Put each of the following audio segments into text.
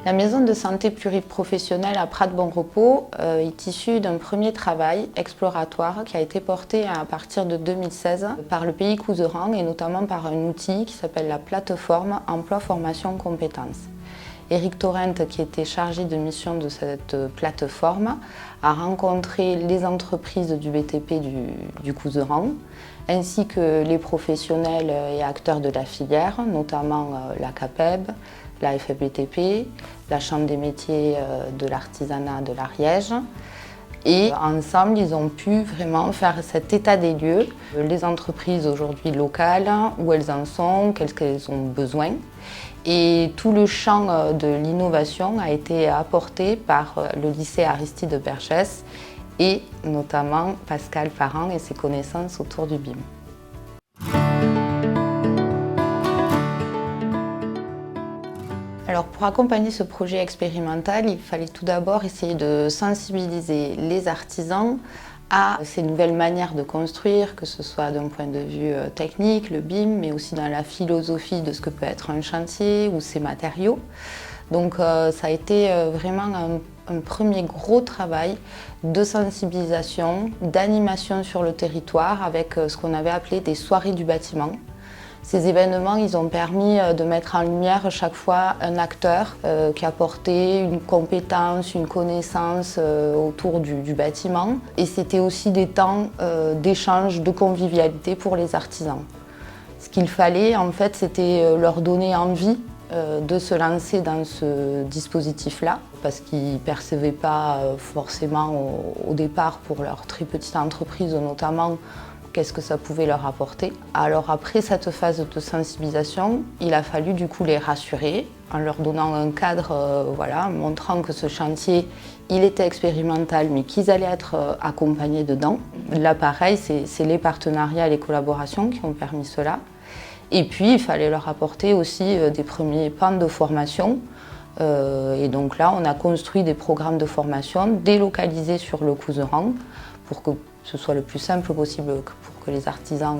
La maison de santé pluriprofessionnelle à Prat-Bon-Repos est issue d'un premier travail exploratoire qui a été porté à partir de 2016 par le pays Couserans et notamment par un outil qui s'appelle la plateforme Emploi Formation Compétences. Éric Torrent, qui était chargé de mission de cette plateforme, a rencontré les entreprises du BTP du Couserans, ainsi que les professionnels et acteurs de la filière, notamment la CAPEB, la FFBTP, la Chambre des métiers de l'artisanat de l'Ariège. Et ensemble, ils ont pu vraiment faire cet état des lieux, les entreprises aujourd'hui locales, où elles en sont, qu'elles ont besoin. Et tout le champ de l'innovation a été apporté par le lycée Aristide Bergès et notamment Pascal Parent et ses connaissances autour du BIM. Alors pour accompagner ce projet expérimental, il fallait tout d'abord essayer de sensibiliser les artisans à ces nouvelles manières de construire, que ce soit d'un point de vue technique, le BIM, mais aussi dans la philosophie de ce que peut être un chantier ou ses matériaux. Donc ça a été vraiment un premier gros travail de sensibilisation, d'animation sur le territoire avec ce qu'on avait appelé des soirées du bâtiment. Ces événements, ils ont permis de mettre en lumière chaque fois un acteur qui apportait une compétence, une connaissance autour du bâtiment. Et c'était aussi des temps d'échange, de convivialité pour les artisans. Ce qu'il fallait, en fait, c'était leur donner envie de se lancer dans ce dispositif-là, parce qu'ils ne percevaient pas forcément au départ pour leur très petite entreprise notamment, qu'est-ce que ça pouvait leur apporter. Alors après cette phase de sensibilisation, il a fallu du coup les rassurer en leur donnant un cadre, montrant que ce chantier, il était expérimental mais qu'ils allaient être accompagnés dedans. Là pareil, c'est les partenariats et les collaborations qui ont permis cela. Et puis il fallait leur apporter aussi des premiers pans de formation. Et donc là, on a construit des programmes de formation délocalisés sur le Couserans pour que ce soit le plus simple possible pour que les artisans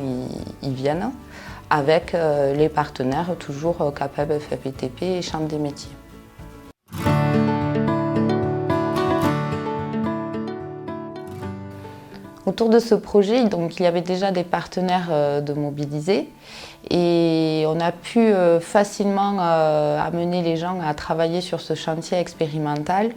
y viennent, avec les partenaires toujours CAPEB, FFBTP et Chambre des métiers. Autour de ce projet, donc, il y avait déjà des partenaires de mobiliser et on a pu facilement amener les gens à travailler sur ce chantier expérimental,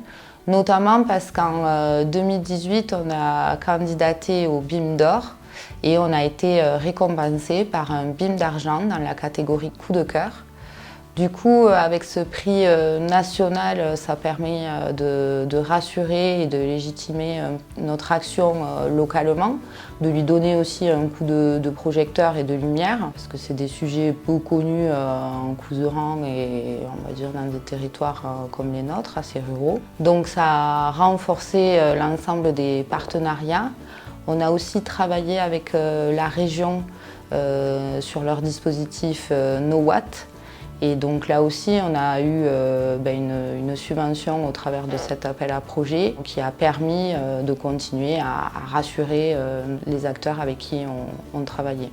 notamment parce qu'en 2018, on a candidaté au BIM d'or et on a été récompensé par un BIM d'argent dans la catégorie coup de cœur. Du coup, avec ce prix national, ça permet de rassurer et de légitimer notre action localement, de lui donner aussi un coup de projecteur et de lumière, parce que c'est des sujets peu connus en Couserans et on va dire dans des territoires comme les nôtres, assez ruraux. Donc ça a renforcé l'ensemble des partenariats. On a aussi travaillé avec la région sur leur dispositif NoWatt. Et donc là aussi, on a eu une subvention au travers de cet appel à projet qui a permis de continuer à rassurer les acteurs avec qui on travaillait.